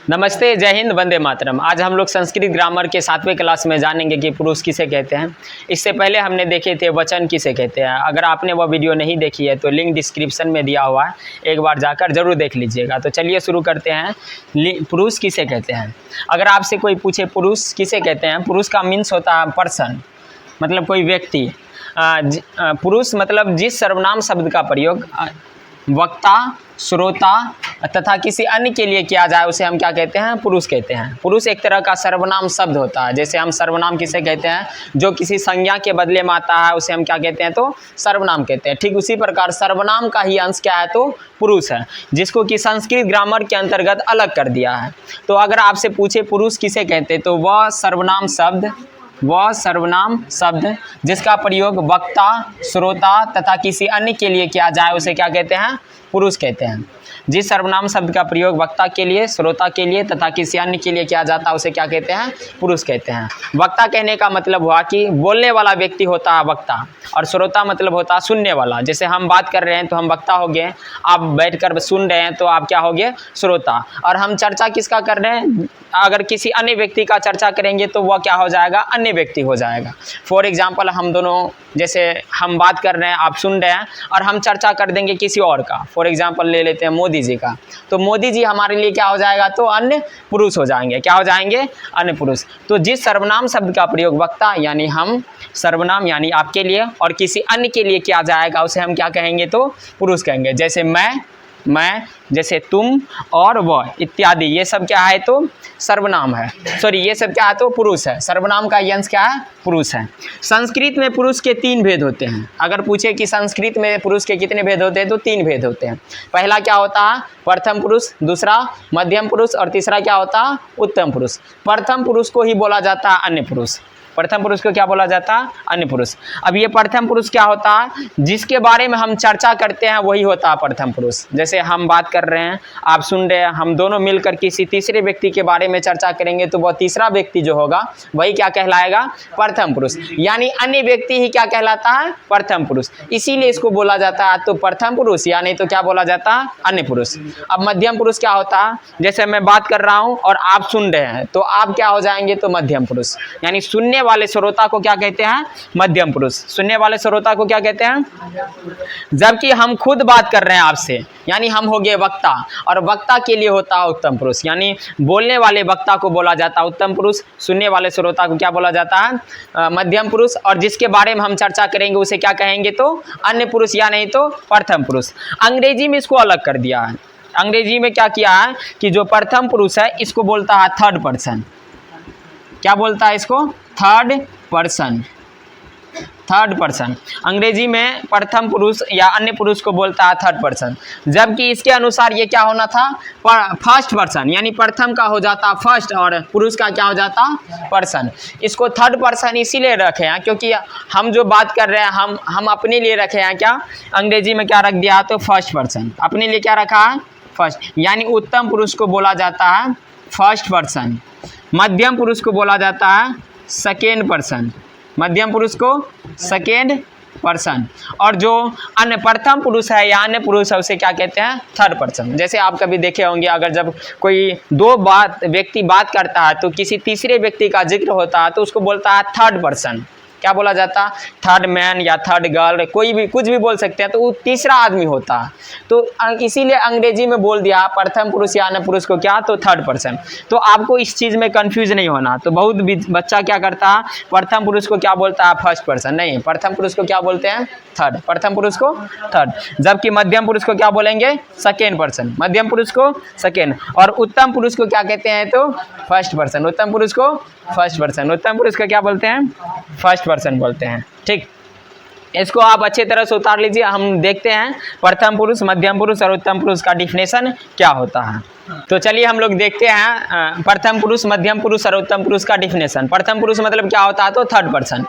नमस्ते, जय हिंद, वंदे मातरम। आज हम लोग संस्कृत ग्रामर के 7वें क्लास में जानेंगे कि पुरुष किसे कहते हैं। इससे पहले हमने देखे थे वचन किसे कहते हैं। अगर आपने वह वीडियो नहीं देखी है तो लिंक डिस्क्रिप्शन में दिया हुआ है, एक बार जाकर जरूर देख लीजिएगा। तो चलिए शुरू करते हैं। पुरुष किसे कहते हैं। अगर आपसे कोई पूछे पुरुष किसे कहते हैं, पुरुष का मीन्स होता है पर्सन, मतलब कोई व्यक्ति। पुरुष मतलब जिस सर्वनाम शब्द का प्रयोग वक्ता, श्रोता तथा किसी अन्य के लिए किया जाए उसे हम क्या कहते हैं, पुरुष कहते हैं। पुरुष एक तरह का सर्वनाम शब्द होता है। जैसे हम सर्वनाम किसे कहते हैं, जो किसी संज्ञा के बदले में आता है उसे हम क्या कहते हैं, तो सर्वनाम कहते हैं। ठीक उसी प्रकार सर्वनाम का ही अंश क्या है, तो पुरुष है, जिसको कि संस्कृत ग्रामर के अंतर्गत अलग कर दिया है। तो अगर आपसे पूछे पुरुष किसे कहते हैं, तो वह सर्वनाम शब्द जिसका प्रयोग वक्ता, श्रोता तथा किसी अन्य के लिए किया जाए उसे क्या कहते हैं, पुरुष कहते हैं। जिस सर्वनाम शब्द का प्रयोग वक्ता के लिए, श्रोता के लिए तथा किसी अन्य के लिए किया जाता है उसे क्या कहते हैं, पुरुष कहते हैं। वक्ता कहने का मतलब हुआ कि बोलने वाला व्यक्ति होता है वक्ता, और श्रोता मतलब होता है सुनने वाला। जैसे हम बात कर रहे हैं तो हम वक्ता हो गए, आप बैठकर सुन रहे हैं तो आप क्या हो गए, श्रोता। और हम चर्चा किसका कर रहे हैं, अगर किसी अन्य व्यक्ति का चर्चा करेंगे तो वह क्या हो जाएगा, अन्य व्यक्ति हो जाएगा। फॉर एग्जाम्पल हम दोनों, जैसे हम बात कर रहे हैं, आप सुन रहे हैं, और हम चर्चा कर देंगे किसी और का। फॉर एग्जाम्पल ले लेते हैं मोदी जी का, तो मोदी जी हमारे लिए क्या हो जाएगा, तो अन्य पुरुष हो जाएंगे। क्या हो जाएंगे, अन्य पुरुष। तो जिस सर्वनाम शब्द का प्रयोग वक्ता यानी हम, सर्वनाम यानी आपके लिए और किसी अन्य के लिए किया जाएगा उसे हम क्या कहेंगे, तो पुरुष कहेंगे। जैसे मैं, जैसे तुम और वह इत्यादि, ये सब क्या है, तो सर्वनाम है। ये सब क्या है, तो पुरुष है। सर्वनाम का अंश क्या है, पुरुष है। संस्कृत में पुरुष के 3 भेद होते हैं। अगर पूछे कि संस्कृत में पुरुष के कितने भेद होते हैं, तो 3 भेद होते हैं। पहला क्या होता है, प्रथम पुरुष, दूसरा मध्यम पुरुष और तीसरा क्या होता है, उत्तम पुरुष। प्रथम पुरुष को ही बोला जाता है अन्य पुरुष। प्रथम पुरुष को क्या बोला जाता है, अन्य पुरुष। अब ये प्रथम पुरुष क्या होता है, जिसके बारे में हम चर्चा करते हैं वही होता है प्रथम पुरुष। जैसे हम बात कर रहे हैं, आप सुन रहे हैं, हम दोनों मिलकर किसी तीसरे व्यक्ति के बारे में चर्चा करेंगे तो वह तीसरा व्यक्ति जो होगा वही क्या कहलाएगा, प्रथम पुरुष। यानी अन्य व्यक्ति ही क्या कहलाता है, प्रथम पुरुष। इसीलिए इसको बोला जाता है तो प्रथम पुरुष, या नहीं तो क्या बोला जाता है, अन्य पुरुष। अब मध्यम पुरुष क्या होता है, जैसे मैं बात कर रहा हूँ और आप सुन रहे हैं तो आप क्या हो जाएंगे, तो मध्यम पुरुष। यानी सुनने वाले श्रोता को क्या कहते हैं, मध्यम पुरुष। सुनने वाले श्रोता को क्या कहते हैं। जबकि हम खुद बात कर रहे हैं आपसे, यानी हम हो गए वक्ता, और वक्ता के लिए होता है उत्तम पुरुष। यानी बोलने वाले वक्ता को बोला जाता है उत्तम पुरुष, सुनने वाले श्रोता को क्या बोला जाता है, मध्यम पुरुष, और जिसके बारे में हम चर्चा करेंगे उसे क्या कहेंगे, तो अन्य पुरुष, या नहीं तो प्रथम पुरुष। अंग्रेजी में इसको अलग कर दिया है। अंग्रेजी में क्या किया है कि जो प्रथम पुरुष है इसको बोलता है थर्ड पर्सन। क्या बोलता है इसको, थर्ड पर्सन। अंग्रेजी में प्रथम पुरुष या अन्य पुरुष को बोलता है थर्ड पर्सन। जबकि इसके अनुसार ये क्या होना था, फर्स्ट पर्सन। यानी प्रथम का हो जाता फर्स्ट और पुरुष का क्या हो जाता, पर्सन। इसको थर्ड पर्सन इसीलिए रखे हैं क्योंकि हम जो बात कर रहे हैं हम अपने लिए रखे हैं, क्या अंग्रेजी में क्या रख दिया, तो फर्स्ट पर्सन। अपने लिए क्या रखा है, फर्स्ट। यानी उत्तम पुरुष को बोला जाता है फर्स्ट पर्सन, मध्यम पुरुष को बोला जाता है सेकेंड पर्सन, मध्यम पुरुष को सेकेंड पर्सन, और जो अन्य प्रथम पुरुष है या अन्य पुरुष है उसे क्या कहते हैं, थर्ड पर्सन। जैसे आप कभी देखे होंगे, अगर जब कोई व्यक्ति बात करता है तो किसी तीसरे व्यक्ति का जिक्र होता है तो उसको बोलता है थर्ड पर्सन। क्या बोला जाता, थर्ड मैन या थर्ड गर्ल, कोई भी कुछ भी बोल सकते हैं, तो वो तीसरा आदमी होता है। तो इसीलिए अंग्रेजी में बोल दिया प्रथम पुरुष या अन्य पुरुष को क्या, तो थर्ड पर्सन। तो आपको इस चीज़ में कंफ्यूज नहीं होना। तो बहुत बच्चा क्या करता है, प्रथम पुरुष को क्या बोलता है, फर्स्ट पर्सन। नहीं, प्रथम पुरुष को क्या बोलते हैं, थर्ड। प्रथम पुरुष को थर्ड, जबकि मध्यम पुरुष को क्या बोलेंगे, सेकेंड पर्सन। मध्यम पुरुष को सेकेंड, और उत्तम पुरुष को क्या कहते हैं, तो फर्स्ट पर्सन। उत्तम पुरुष को फर्स्ट पर्सन, उत्तम पुरुष को क्या बोलते हैं, फर्स्ट पर्सन बोलते हैं। ठीक, इसको आप अच्छी तरह से उतार लीजिए। हम देखते हैं प्रथम पुरुष, मध्यम पुरुष और उत्तम पुरुष का डिफिनेशन क्या होता है। तो चलिए हम लोग देखते हैं प्रथम पुरुष, मध्यम पुरुष और उत्तम पुरुष का डिफिनेशन। प्रथम पुरुष मतलब क्या होता है, तो थर्ड पर्सन।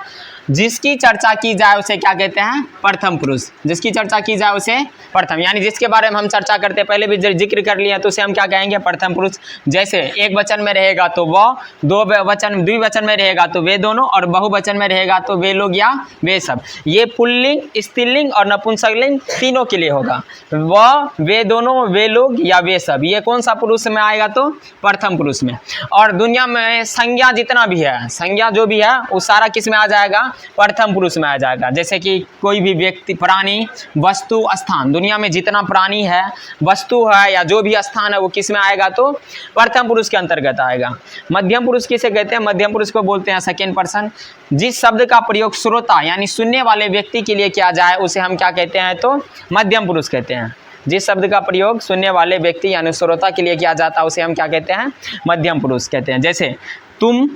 जिसकी चर्चा की जाए उसे क्या कहते हैं, प्रथम पुरुष। जिसकी चर्चा की जाए उसे प्रथम, यानी जिसके बारे में हम चर्चा करते हैं, पहले भी जिक्र कर लिया, तो उसे हम क्या कहेंगे, प्रथम पुरुष। जैसे एक वचन में रहेगा तो वह, द्विवचन में रहेगा तो वे दोनों, और बहुवचन में रहेगा तो वे लोग या वे सब। ये पुल्लिंग, स्त्रीलिंग और नपुंसकलिंग तीनों के लिए होगा। वह, वे दोनों, वे लोग या वे सब। ये कौन सा सा पुरुष में आएगा तो प्रथम पुरुष में। और दुनिया में संज्ञा जितना भी है, संज्ञा जो भी है वो सारा किस में आ जाएगा, प्रथम पुरुष में आ जाएगा। जैसे कि कोई भी व्यक्ति, प्राणी, वस्तु, स्थान, दुनिया में जितना प्राणी है, वस्तु है या जो भी स्थान है वो किस में आएगा तो प्रथम पुरुष के अंतर्गत आएगा। मध्यम पुरुष किसे कहते हैं, मध्यम पुरुष को बोलते हैं सेकेंड पर्सन। जिस शब्द का प्रयोग श्रोता यानी सुनने वाले व्यक्ति के लिए किया जाए उसे हम क्या कहते हैं तो मध्यम पुरुष कहते हैं। जिस शब्द का प्रयोग सुनने वाले व्यक्ति यानी श्रोता के लिए किया जाता है उसे हम क्या कहते हैं, मध्यम पुरुष कहते हैं। जैसे तुम,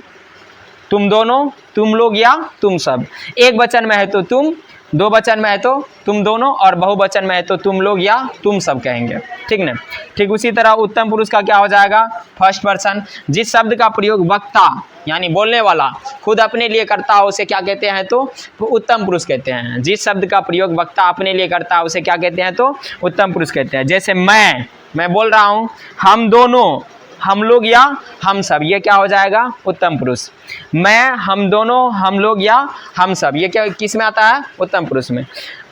तुम दोनों, तुम लोग या तुम सब। एक वचन में है तो तुम, दो वचन में है तो तुम दोनों, और बहुवचन में है तो तुम लोग या तुम सब कहेंगे, ठीक ना। ठीक उसी तरह उत्तम पुरुष का क्या हो जाएगा, फर्स्ट पर्सन। जिस शब्द का प्रयोग वक्ता यानी बोलने वाला खुद अपने लिए करता हो उसे क्या कहते हैं तो उत्तम पुरुष कहते हैं। जिस शब्द का प्रयोग वक्ता अपने लिए करता है उसे क्या कहते हैं तो उत्तम पुरुष कहते हैं। जैसे मैं बोल रहा हूँ, हम दोनों, हम लोग या हम सब, ये क्या हो जाएगा, उत्तम पुरुष। मैं, हम दोनों, हम लोग या हम सब, ये क्या किस में आता है, उत्तम पुरुष में।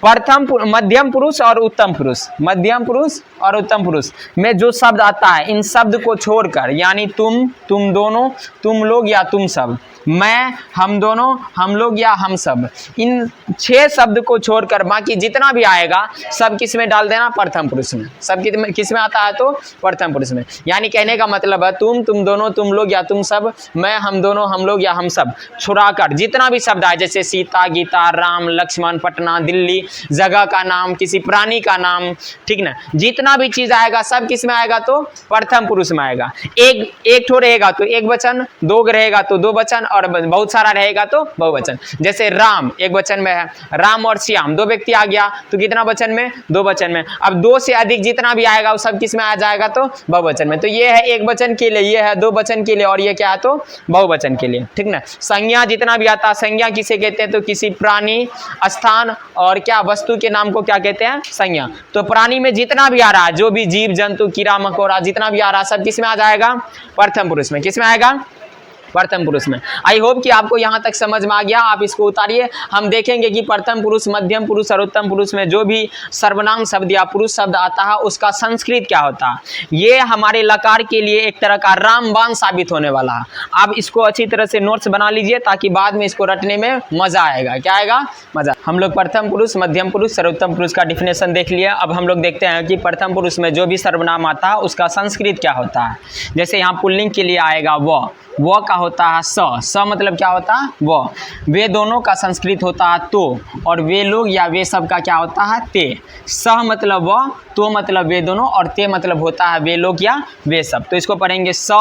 मध्यम पुरुष और उत्तम पुरुष, मध्यम पुरुष और उत्तम पुरुष में जो शब्द आता है इन शब्द को छोड़कर, यानी तुम, तुम दोनों, तुम लोग या तुम सब, मैं, हम दोनों, हम लोग या हम सब, इन 6 शब्द को छोड़कर बाकी जितना भी आएगा सब किस में डाल देना, प्रथम पुरुष में। सब किस में आता है तो प्रथम पुरुष में। यानी कहने का मतलब है तुम, तुम दोनों, तुम लोग या तुम सब, मैं, हम दोनों, हम लोग या हम सब, छुड़ाकर जितना भी शब्द आए, जैसे सीता, गीता, राम, लक्ष्मण, पटना, दिल्ली, जगह का नाम, किसी प्राणी का नाम, ठीक ना, जितना भी चीज आएगा सब किस में आएगा तो प्रथम पुरुष में आएगा। एक ठो रहेगा तो एक वचन, दो रहेगा तो दो वचन, और बहुत सारा रहेगा तो बहुवचन। जैसे राम एक वचन में है, राम और श्याम, दो व्यक्ति आ गया तो कितना वचन में, दो वचन में। अब दो से अधिक जितना भी आएगा वो सब किस में आ जाएगा तो बहुवचन में। तो ये है एक वचन के लिए, ये है दो वचन के लिए, और ये क्या है तो बहुवचन के लिए, ठीक ना। संज्ञा जितना भी आता है, संज्ञा किसे कहते हैं तो किसी प्राणी, स्थान और क्या वस्तु के नाम को क्या कहते हैं, संज्ञा। तो प्राणी में जितना भी आ रहा है, जो भी जीव जंतु, कीड़ा मकोड़ा जितना भी आ रहा है सब किस में आ जाएगा, प्रथम पुरुष में। किस में आएगा, प्रथम पुरुष में। आई होप कि आपको यहाँ तक समझ में आ गया। आप इसको उतारिए, हम देखेंगे कि प्रथम पुरुष, मध्यम पुरुष और उत्तम पुरुष में जो भी सर्वनाम शब्द या पुरुष शब्द आता है उसका संस्कृत क्या होता है। ये हमारे लकार के लिए एक तरह का रामबाण साबित होने वाला है। आप इसको अच्छी तरह से नोट्स बना लीजिए ताकि बाद में इसको रटने में मजा आएगा। क्या आएगा, मजा। हम लोग प्रथम पुरुष, मध्यम पुरुष और उत्तम पुरुष का डिफिनेशन देख लिया। अब हम लोग देखते हैं कि प्रथम पुरुष में जो भी सर्वनाम आता है उसका संस्कृत क्या होता है। जैसे यहाँ पुल्लिंग के लिए आएगा वो का होता है स मतलब क्या होता है वो। वे दोनों का संस्कृत होता है तो, और वे लोग या वे सब का क्या होता है ते। स मतलब वो, तो मतलब वे दोनों, और ते मतलब होता है वे लोग या वे सब। तो इसको पढ़ेंगे स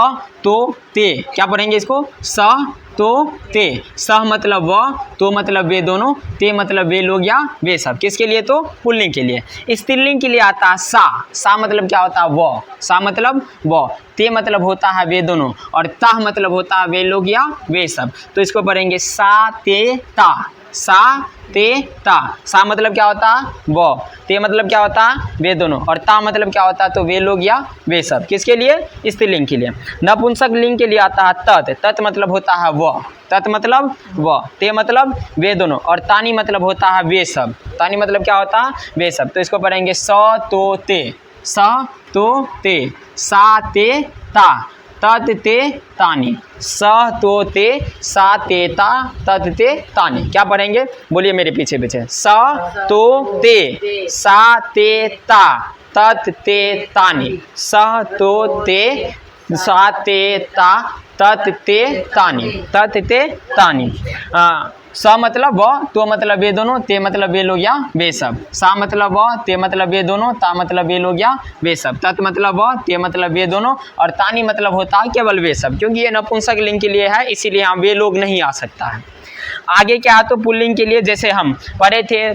तो ते। क्या पढ़ेंगे इसको, स तो ते। स मतलब व, तो मतलब वे दोनों, ते मतलब वे लोग या वे सब। किसके लिए तो पुल्लिंग के लिए। स्त्रीलिंग के लिए आता है सा मतलब क्या होता है वो, सा मतलब वो, ते मतलब होता है वे दोनों, और ता मतलब होता है वे लोग या वे सब। तो इसको पढ़ेंगे सा ते ता, सा ते ता। सा मतलब क्या होता है वो, ते मतलब क्या होता है वे दोनों, और ता मतलब क्या होता है तो वे लोग या वे सब। किसके लिए, स्त्रीलिंग के लिए। नपुंसक लिंग के लिए आता है तत् मतलब होता है वो, तत् मतलब वो, ते मतलब वे दोनों, और तानी मतलब होता है वे सब। तानी मतलब क्या होता है वे सब। तो इसको पढ़ेंगे स तो ते, स तो ते, सा ते ता, तत् ते तानी, स तो ते, सा ते ता, तत् ते तानी। क्या पढ़ेंगे, बोलिए मेरे पीछे पीछे। स तो ते, सा ते ता, तत् ते तानी, स तो ते, सा ते ता, तत् ते तानी, तत् ते तानी। स मतलब व, तो मतलब वे दोनों, ते मतलब वे लोग या वे सब। सा मतलब व, ते मतलब वे दोनों, ता मतलब वे लोग या वे सब। तत् मतलब व, ते मतलब वे दोनों, और तानी मतलब होता है केवल वे सब। क्योंकि ये नपुंसक लिंग के लिए है इसीलिए यहाँ वे लोग नहीं आ सकता है। आगे क्या है तो पुल्लिंग के लिए, जैसे हम पढ़े थे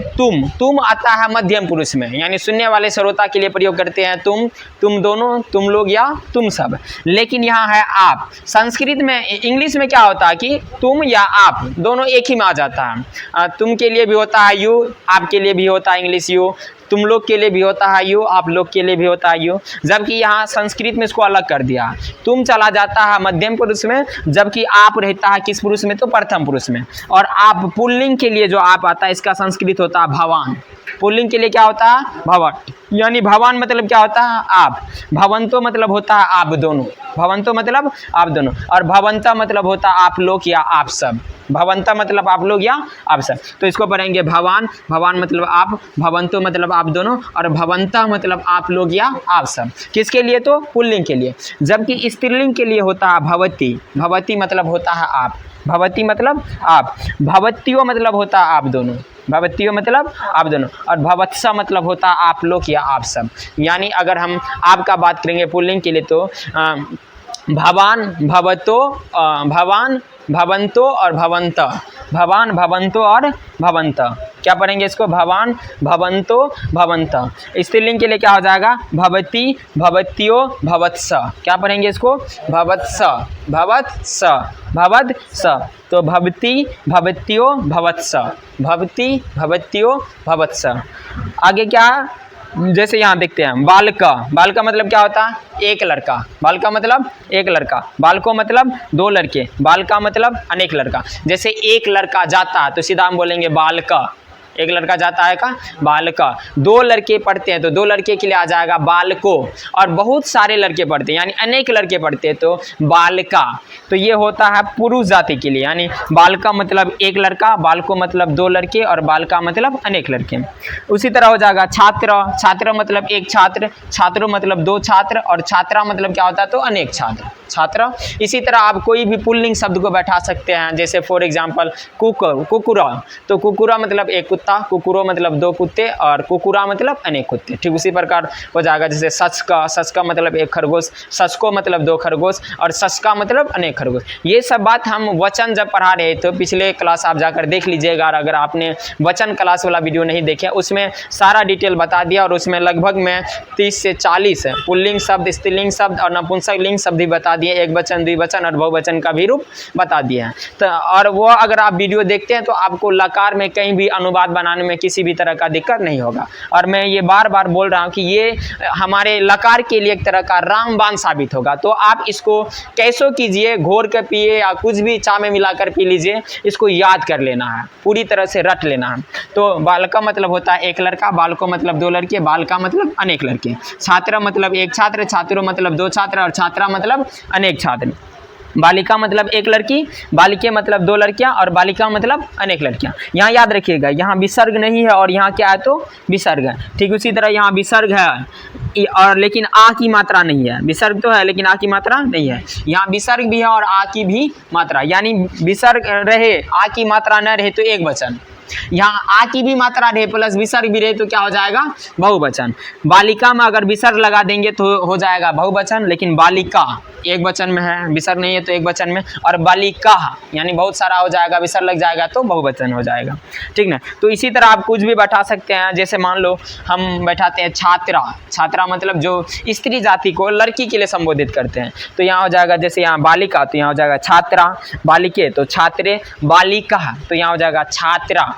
तुम आता है मध्यम पुरुष में, यानी सुनने वाले श्रोता के लिए प्रयोग करते हैं तुम दोनों, तुम लोग या तुम सब। लेकिन यहाँ है आप। संस्कृत में, इंग्लिश में क्या होता है कि तुम या आप दोनों एक ही में आ जाता है। तुम के लिए भी होता है यू, आपके लिए भी होता है इंग्लिश यू, तुम लोग के लिए भी होता है यू, आप लोग के लिए भी होता है यू। जबकि यहाँ संस्कृत में इसको अलग कर दिया। तुम चला जाता है मध्यम पुरुष में, जबकि आप रहता है किस पुरुष में तो प्रथम पुरुष में। और आप पुल्लिंग के लिए जो आप आता है इसका संस्कृत होता है भवान। पुल्लिंग के लिए क्या होता है? भवन। यानी भवान मतलब क्या होता है? आप। भवंतो मतलब होता है आप दोनों। भवंतो मतलब आप दोनों। और भवंता मतलब होता है आप लोग या आप सब। भवंता मतलब आप लोग या आप सब। तो इसको पढ़ेंगे भवान, भवान मतलब आप, भवंतो मतलब आप दोनों, और भवंता मतलब आप लोग या आप सब। किसके लिए? तो पुल्लिंग के लिए। जबकि स्त्रीलिंग के लिए होता है भवती। भवती मतलब होता है आप। भवती मतलब आप। भवत्यो मतलब होता है आप दोनों। भवत्यो मतलब आप दोनों। और भवत्सा मतलब होता है आप लोग या आप सब। यानी अगर हम आपका बात करेंगे पुल्लिंग के लिए तो भवान, भवतो, भवान, भवंतो और भवंत। भवान, भवंतो और भवंत। क्या पढ़ेंगे इसको? भवान, भवंतो, भवंत। स्त्रीलिंग के लिए क्या हो जाएगा? भवती, भवत्यो, भवत्स। क्या पढ़ेंगे इसको? भवत्स, भवत्स, भवत्स। तो भवती, भवत्यो, भवत्स। भवती, भवत्यो, भवत्स। आगे क्या? जैसे यहाँ देखते हैं बालका। बालका मतलब क्या होता है? एक लड़का। बालका मतलब एक लड़का। बालको मतलब दो लड़के। बालका मतलब अनेक लड़का। जैसे एक लड़का जाता है तो सीधा हम बोलेंगे बालका। एक लड़का जाता है का? बालका। दो लड़के पढ़ते हैं तो दो लड़के के लिए आ जाएगा बालको। और बहुत सारे लड़के पढ़ते हैं यानी अनेक लड़के पढ़ते हैं तो बालका। तो ये होता है पुरुष जाति के लिए। यानी बालका मतलब एक लड़का, बालको मतलब दो लड़के, और बालका मतलब अनेक लड़के। उसी तरह हो जाएगा छात्र। छात्र मतलब एक छात्र, छात्रों मतलब दो छात्र, और छात्रा मतलब क्या होता है? तो अनेक छात्र, छात्र। इसी तरह आप कोई भी पुल्लिंग शब्द को बैठा सकते हैं। जैसे फॉर एग्जांपल कुकुरा। तो कुकुरा मतलब एक कुत्ता, कुकुरो मतलब दो कुत्ते, और कुकुरा मतलब अनेक कुत्ते। ठीक उसी प्रकार हो जाएगा। जैसे सचका। सचका मतलब एक खरगोश, सचको मतलब दो खरगोश, और सचका मतलब अनेक खरगोश। ये सब बात हम वचन जब पढ़ा रहे थे, पिछले क्लास आप जाकर देख लीजिएगा। अगर आपने वचन क्लास वाला वीडियो नहीं देखा, उसमें सारा डिटेल बता दिया, और उसमें लगभग में 30 से 40 पुल्लिंग शब्द, स्त्रीलिंग शब्द और नपुंसक लिंग शब्द भी बता दिए। एक वचन, द्विवचन और बहुवचन का भी रूप बता दिए हैं। तो और वो अगर आप वीडियो देखते हैं तो आपको लकार में कहीं भी अनुवाद बनाने में किसी भी तरह का दिक्कत नहीं होगा। और मैं ये बार बार बोल रहा हूँ कि ये हमारे लकार के लिए एक तरह का रामबाण साबित होगा। तो आप इसको कैसो कीजिए, घोर कर पिए या कुछ भी चाय में मिलाकर पी लीजिए, इसको याद कर लेना है, पूरी तरह से रट लेना है। तो बालका मतलब होता है एक लड़का, बालको मतलब दो लड़के, बालका मतलब अनेक लड़के, छात्र मतलब एक छात्र, छात्रों मतलब दो छात्र, और छात्रा मतलब अनेक छात्र। बालिका मतलब एक लड़की, बालिके मतलब दो लड़कियां, और बालिका मतलब अनेक लड़कियां। यहाँ याद रखिएगा, यहाँ विसर्ग नहीं है और यहाँ क्या है? तो विसर्ग है। ठीक उसी तरह यहाँ विसर्ग है और लेकिन आ की मात्रा नहीं है। विसर्ग तो है लेकिन आ की मात्रा नहीं है। यहाँ विसर्ग भी है और आ की भी मात्रा, यानी विसर्ग रहे आ की मात्रा न रहे तो एक वचन, यहाँ आ की भी मात्रा रहे प्लस विसर्ग भी रहे तो क्या हो जाएगा? बहुवचन। बालिका में अगर विसर्ग लगा देंगे तो हो जाएगा बहुवचन, लेकिन बालिका एक वचन में है, विसर्ग नहीं है तो एक वचन में, और बालिका यानी बहुत सारा हो जाएगा, विसर्ग लग जाएगा तो बहुवचन हो जाएगा। ठीक ना? तो इसी तरह आप कुछ भी बैठा सकते हैं। जैसे मान लो हम बैठाते हैं छात्रा। छात्रा मतलब जो स्त्री जाति को लड़की के लिए संबोधित करते हैं, तो यहाँ हो जाएगा जैसे यहाँ बालिका तो यहाँ हो जाएगा छात्रा, बालिके तो छात्रे, बालिका तो यहाँ हो जाएगा छात्रा।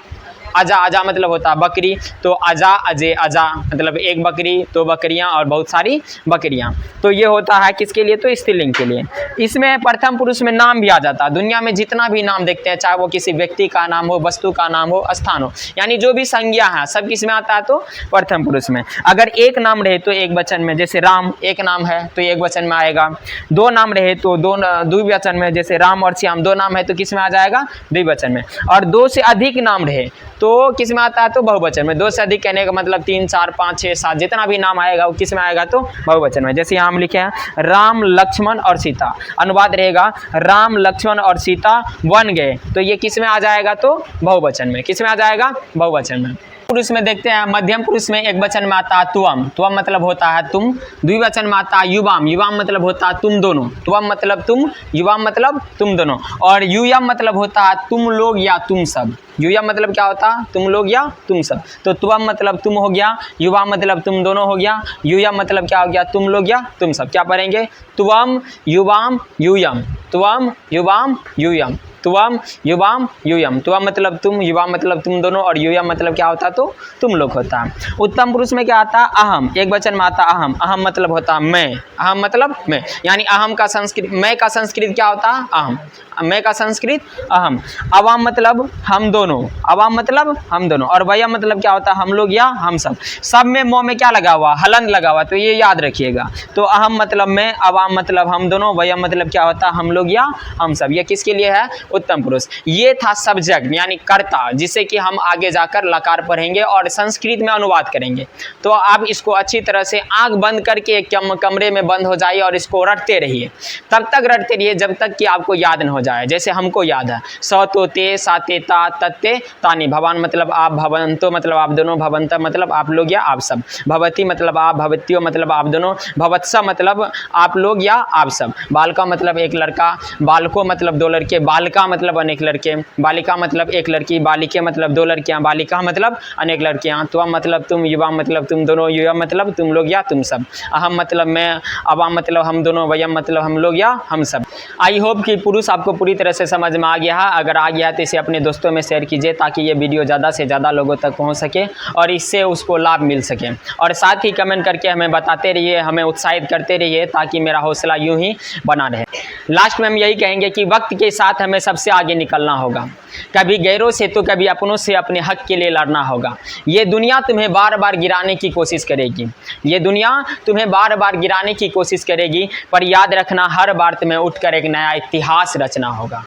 अजा, अजा मतलब होता है बकरी, तो अजा, अजे, अजा मतलब एक बकरी, दो बकरियां और बहुत सारी बकरियां। तो ये होता है किसके लिए? तो स्त्रीलिंग के लिए। इसमें प्रथम पुरुष में नाम भी आ जाता है। दुनिया में जितना भी नाम देखते हैं, चाहे वो किसी व्यक्ति का नाम हो, वस्तु का नाम हो, स्थान हो, यानी जो भी संज्ञा है सब किस में आता है? तो प्रथम पुरुष में। अगर एक नाम रहे तो एक वचन में, जैसे राम एक नाम है तो एक वचन में आएगा। दो नाम रहे तो दो द्विवचन में, जैसे राम और श्याम दो नाम है तो किस में आ जाएगा? द्विवचन में। और दो से अधिक नाम रहे तो किस में आता है? तो बहुवचन में। दो से अधिक कहने का मतलब 3, 4, 5, 6, 7 जितना भी नाम आएगा वो किस में आएगा? तो बहुवचन में। जैसे यहाँ हम लिखे हैं राम, लक्ष्मण और सीता, अनुवाद रहेगा राम, लक्ष्मण और सीता वन गए, तो ये किस में आ जाएगा? तो बहुवचन में। किस में आ जाएगा? बहुवचन में। पुरुष में देखते हैं, मध्यम पुरुष में एक वचन में आता है त्वम, त्वम मतलब होता है तुम। द्विवचन में आता है युवाम, युवाम मतलब होता है तुम दोनों, त्वम मतलब तुम, युवाम मतलब तुम दोनों। और यूयम मतलब होता है तुम लोग या तुम सब। यूयम मतलब क्या होता है? तुम लोग या तुम सब। तो त्वम मतलब तुम हो गया, युवाम मतलब तुम दोनों हो गया, यूयम मतलब क्या हो गया? तुम लोग या तुम सब। क्या पढ़ेंगे? त्वम, युवाम, यूयम, त्वम, युवाम, यूयम। त्वम युवाम यूयम। त्वम मतलब तुम, युवा मतलब तुम दोनों, और यूयम मतलब क्या होता है? तो तुम लोग होता है। उत्तम पुरुष में क्या आता है? अहम, एक वचन में आता है अहम। अहम मतलब होता है मैं, अहम मतलब मैं, यानी अहम का संस्कृत, मैं का संस्कृत क्या होता है? अहम। मैं का संस्कृत अहम। अवाम मतलब हम दोनों, अवाम मतलब हम दोनों, और वयम मतलब क्या होता है? हम लोग या हम सब। सब में मोह में क्या लगा हुआ? हलंत लगा हुआ, तो ये याद रखिएगा। तो अहम मतलब मैं, अवाम मतलब हम दोनों, वयम मतलब क्या होता है? हम लोग या हम सब। ये किसके लिए है? उत्तम पुरुष। ये था सब्जेक्ट यानी कर्ता, जिसे कि हम आगे जाकर लकार पढ़ेंगे और संस्कृत में अनुवाद करेंगे। तो आप इसको अच्छी तरह से आंख बंद करके एक कमरे में बंद हो जाइए और इसको रटते रहिए। तब तक रटते रहिए जब तक कि आपको याद न हो जाए। जैसे हमको याद है स तो ते, साते ता, तत्ते तानी। भवान मतलब आप, भवंतो मतलब आप दोनों, भवंत मतलब आप लोग या आप सब, भवती मतलब आप, भवत्यो मतलब आप दोनों, भवत्स मतलब आप लोग या आप सब, बालका मतलब एक लड़का, बालको मतलब दो लड़के, बालिका मतलब अनेक लड़के, बालिका मतलब एक लड़की, बालिके मतलब दो लड़कियां, बालिका मतलब अनेक लड़कियां, त्वम मतलब तुम, युवा मतलब तुम दोनों, युवा मतलब तुम लोग या तुम सब, अहम मतलब मैं, अवाम मतलब हम दोनों, वयम मतलब हम लोग या हम सब। आई होप कि पुरुष आपको पूरी तरह से समझ में आ गया है। अगर आ गया है तो इसे अपने दोस्तों में शेयर कीजिए ताकि ये वीडियो ज़्यादा से ज़्यादा लोगों तक पहुंच सके और इससे उसको लाभ मिल सके। और साथ ही कमेंट करके हमें बताते रहिए, हमें उत्साहित करते रहिए ताकि मेरा हौसला यूं ही बना रहे। लास्ट में हम यही कहेंगे कि वक्त के साथ हमें सबसे आगे निकलना होगा। कभी गैरों से तो कभी अपनों से अपने हक के लिए लड़ना होगा। ये दुनिया तुम्हें बार बार गिराने की कोशिश करेगी, ये दुनिया तुम्हें बार बार गिराने की कोशिश करेगी, पर याद रखना हर बार तुम्हें उठकर एक नया इतिहास रचना होगा।